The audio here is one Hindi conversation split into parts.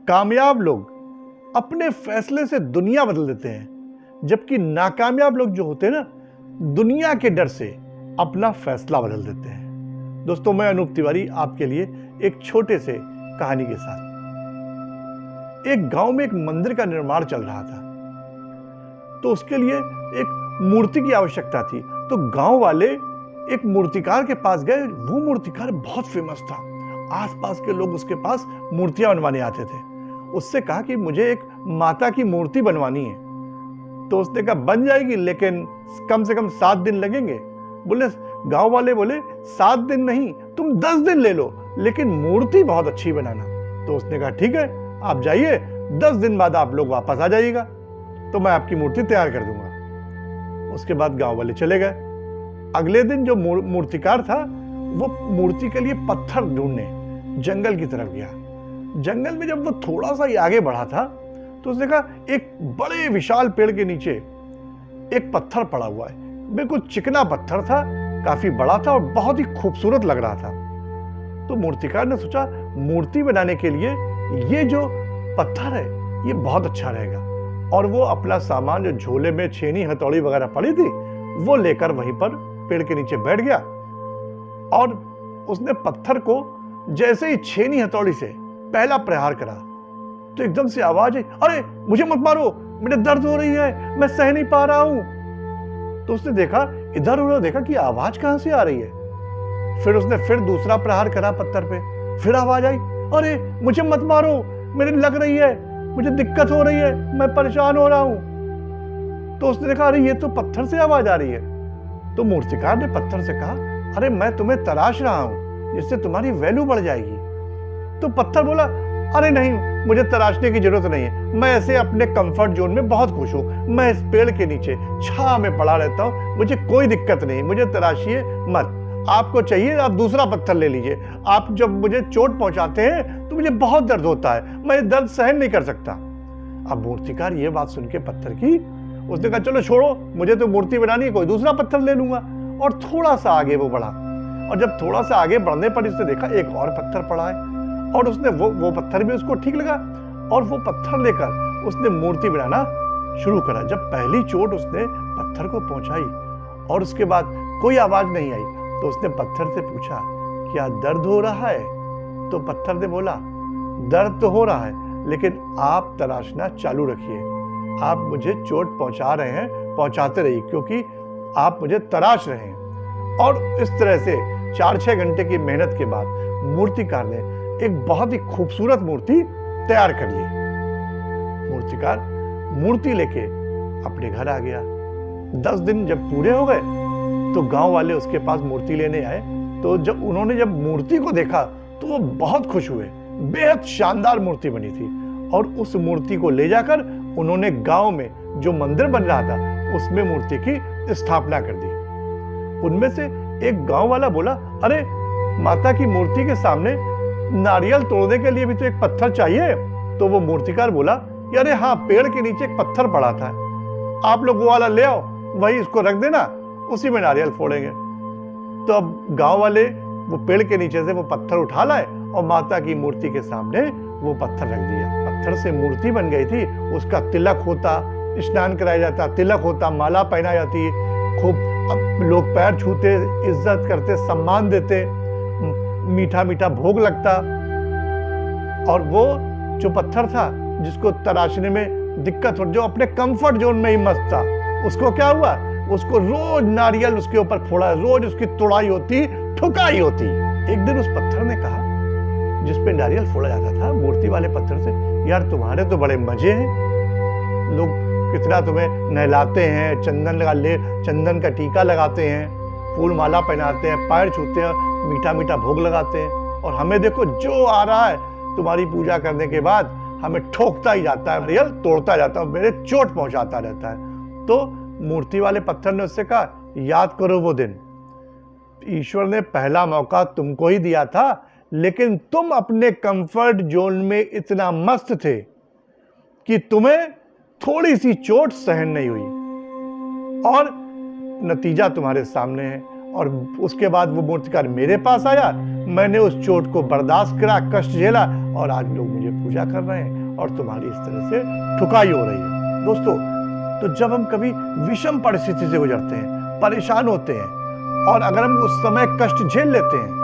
कामयाब लोग अपने फैसले से दुनिया बदल देते हैं, जबकि नाकामयाब लोग जो होते हैं ना, दुनिया के डर से अपना फैसला बदल देते हैं। दोस्तों, मैं अनूप तिवारी आपके लिए एक छोटे से कहानी के साथ। एक गांव में एक मंदिर का निर्माण चल रहा था, तो उसके लिए एक मूर्ति की आवश्यकता थी। तो गांव वाले एक मूर्तिकार के पास गए। वो मूर्तिकार बहुत फेमस था, आसपास के लोग उसके पास मूर्तियां बनवाने आते थे। उससे कहा कि मुझे एक माता की मूर्ति बनवानी है। तो उसने कहा बन जाएगी, लेकिन कम से कम 7 दिन लगेंगे। गांव वाले बोले 7 दिन नहीं, तुम 10 दिन ले लो, लेकिन मूर्ति बहुत अच्छी बनाना। तो उसने कहा ठीक है, आप जाइए, 10 दिन बाद आप लोग वापस आ जाइएगा, तो मैं आपकी मूर्ति तैयार कर दूंगा। उसके बाद गांव वाले चले गए। अगले दिन जो मूर्तिकार था, वो मूर्ति के लिए पत्थर ढूंढने जंगल की तरफ गया। जंगल में जब वो थोड़ा सा ही आगे बढ़ा था, तो उसने कहा एक बड़े विशाल पेड़ के नीचे एक पत्थर पड़ा हुआ है। बिल्कुल चिकना पत्थर था, काफी बड़ा था और बहुत ही खूबसूरत लग रहा था। तो मूर्तिकार ने सोचा मूर्ति बनाने के लिए ये जो पत्थर है ये बहुत अच्छा रहेगा। और वो अपना सामान, जो झोले में छेनी हथौड़ी वगैरह पड़ी थी, वो लेकर वहीं पर पेड़ के नीचे बैठ गया। और उसने पत्थर को जैसे ही छेनी हथौड़ी से पहला प्रहार करा, तो एकदम से आवाज आई, अरे मुझे मत मारो, मुझे दर्द हो रही है, मैं सह नहीं पा रहा हूं। तो उसने देखा, इधर उधर देखा कि आवाज कहां से आ रही है। फिर उसने फिर दूसरा प्रहार करा पत्थर पे, फिर आवाज आई, अरे मुझे मत मारो, मेरे लग रही है, मुझे दिक्कत हो रही है, मैं परेशान हो रहा हूं। तो उसने देखा, अरे ये तो पत्थर से आवाज आ रही है। तो मूर्तिकार ने पत्थर से कहा, अरे मैं तुम्हें तराश रहा हूं, जिससे तुम्हारी वैल्यू बढ़ जाएगी। तो पत्थर बोला, अरे नहीं, मुझे तराशने की जरूरत नहीं है, मैं ऐसे अपने कंफर्ट जोन में बहुत खुश हूं, मैं इस पेड़ के नीचे छां में पड़ा रहता हूं, मुझे कोई दिक्कत नहीं, मुझे तराशिए मत। आपको चाहिए आप दूसरा पत्थर ले लीजिए, आप जब मुझे चोट पहुंचाते हैं तो मुझे बहुत दर्द होता है, मैं दर्द सहन नहीं कर सकता। अब मूर्तिकार ये बात सुन के पत्थर की, उसने कहा चलो छोड़ो, मुझे तो मूर्ति बनानी है, कोई दूसरा पत्थर ले लूंगा। और थोड़ा सा आगे वो बढ़ा, और जब थोड़ा सा आगे बढ़ने पर इसने देखा एक और पत्थर पड़ा है, और उसने वो पत्थर भी उसको ठीक लगा, और वो पत्थर लेकर उसने मूर्ति बनाना शुरू करा। जब पहली चोट उसने पत्थर को पहुंचाई और उसके बाद कोई आवाज नहीं आई, तो उसने पत्थर से पूछा, क्या दर्द हो रहा है? तो पत्थर ने बोला, दर्द तो हो रहा है, लेकिन आप तराशना चालू रखिए, आप मुझे चोट पहुंचा रहे हैं, पहुंचाते रहिए, क्योंकि आप मुझे तराश रहे हैं। और इस तरह से 4-6 घंटे की मेहनत के बाद मूर्तिकार ने एक बहुत ही खूबसूरत मूर्ति तैयार कर ली। मूर्तिकार मूर्ति लेके अपने घर आ गया। 10 दिन जब पूरे हो गए, तो गांव वाले उसके पास मूर्ति लेने आए। तो जब उन्होंने मूर्ति को देखा, तो वो बहुत खुश हुए। बेहद शानदार मूर्ति बनी थी, और उस मूर्ति को ले जाकर उन्होंने गांव में जो मंदिर बन रहा था, उसमें मूर्ति की स्थापना कर दी। उनमें से एक गांव वाला बोला, अरे माता की मूर्ति के सामने नारियल तोड़ने के लिए भी तो एक पत्थर चाहिए। तो वो मूर्तिकार बोला कि अरे हाँ, पेड़ के नीचे एक पत्थर पड़ा था, आप लोग वो वाला ले आओ, वही इसको रख देना, उसी में नारियल फोड़ेंगे। तो अब गांव वाले वो पेड़ के नीचे से वो पत्थर उठा लाए और माता की मूर्ति के सामने वो पत्थर रख दिया। पत्थर से मूर्ति बन गई थी। उसका तिलक होता, स्नान कराया जाता, तिलक होता, माला पहना जाती, खूब लोग पैर छूते, इज्जत करते, सम्मान देते, मीठा मीठा भोग लगता। और वो जो पत्थर था, जिसको तराशने में दिक्कत हो, जो अपने कंफर्ट जोन में ही मस्त था, उसको क्या हुआ, उसको रोज नारियल उसके ऊपर फोड़ा, रोज उसकी तोड़ाई होती, ठुकाई होती। एक दिन उस पत्थर ने कहा, जिसपे नारियल फोड़ा जाता था, मूर्ति वाले पत्थर से, यार तुम्हारे तो बड़े मजे हैं, लोग कितना तुम्हें नहलाते हैं, चंदन का टीका लगाते हैं, फूल माला पहनाते हैं, पैर छूते हैं, मीठा मीठा भोग लगाते हैं, और हमें देखो जो आ रहा है तुम्हारी पूजा करने के बाद हमें ठोकता ही जाता है, नारियल तोड़ता जाता है, मेरे चोट पहुंचाता रहता है। तो मूर्ति वाले पत्थर ने उससे कहा, याद करो वो दिन, ईश्वर ने पहला मौका तुमको ही दिया था, लेकिन तुम अपने कंफर्ट जोन में इतना मस्त थे कि तुम्हें थोड़ी सी चोट सहन नहीं हुई, और नतीजा तुम्हारे सामने है। और उसके बाद वो मूर्तिकार मेरे पास आया, मैंने उस चोट को बर्दाश्त करा, कष्ट झेला, और आज लोग मुझे पूजा कर रहे हैं और तुम्हारी इस तरह से ठुकाई हो रही है। दोस्तों, तो जब हम कभी विषम परिस्थिति से गुजरते हैं, परेशान होते हैं और अगर हम उस समय कष्ट झेल लेते हैं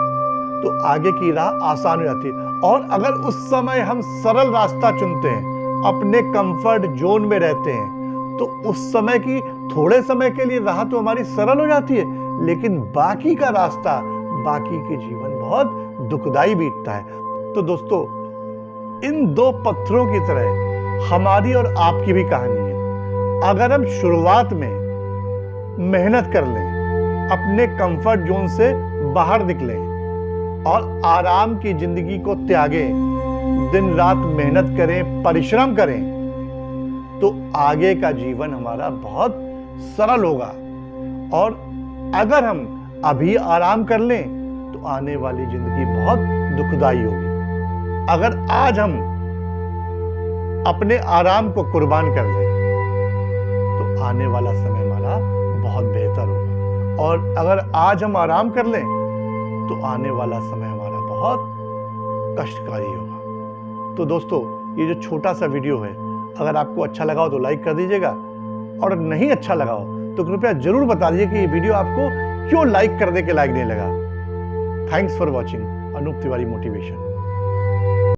तो आगे की राह आसान हो जाती है। और अगर उस समय हम सरल रास्ता चुनते हैं, अपने कंफर्ट जोन में रहते हैं, तो उस समय की थोड़े समय के लिए राह तो हमारी सरल हो जाती है, लेकिन बाकी का रास्ता, बाकी के जीवन बहुत दुखदाई बीतता है। तो दोस्तों, इन दो पत्थरों की तरह हमारी और आपकी भी कहानी है। अगर हम शुरुआत में मेहनत कर लें, अपने कंफर्ट जोन से बाहर निकलें और आराम की जिंदगी को त्यागें, दिन रात मेहनत करें, परिश्रम करें, तो आगे का जीवन हमारा बहुत सरल होगा। और अगर हम अभी आराम कर लें तो आने वाली जिंदगी बहुत दुखदाई होगी। अगर आज हम अपने आराम को कुर्बान कर दें तो आने वाला समय हमारा बहुत बेहतर होगा। और अगर आज हम आराम कर लें तो आने वाला समय हमारा बहुत कष्टकारी होगा। तो दोस्तों, ये जो छोटा सा वीडियो है, अगर आपको अच्छा लगा हो तो लाइक कर दीजिएगा, और नहीं अच्छा लगा हो तो कृपया जरूर बता दीजिए कि ये वीडियो आपको क्यों लाइक करने के लायक नहीं लगा। Thanks for watching Anoop Tiwari motivation.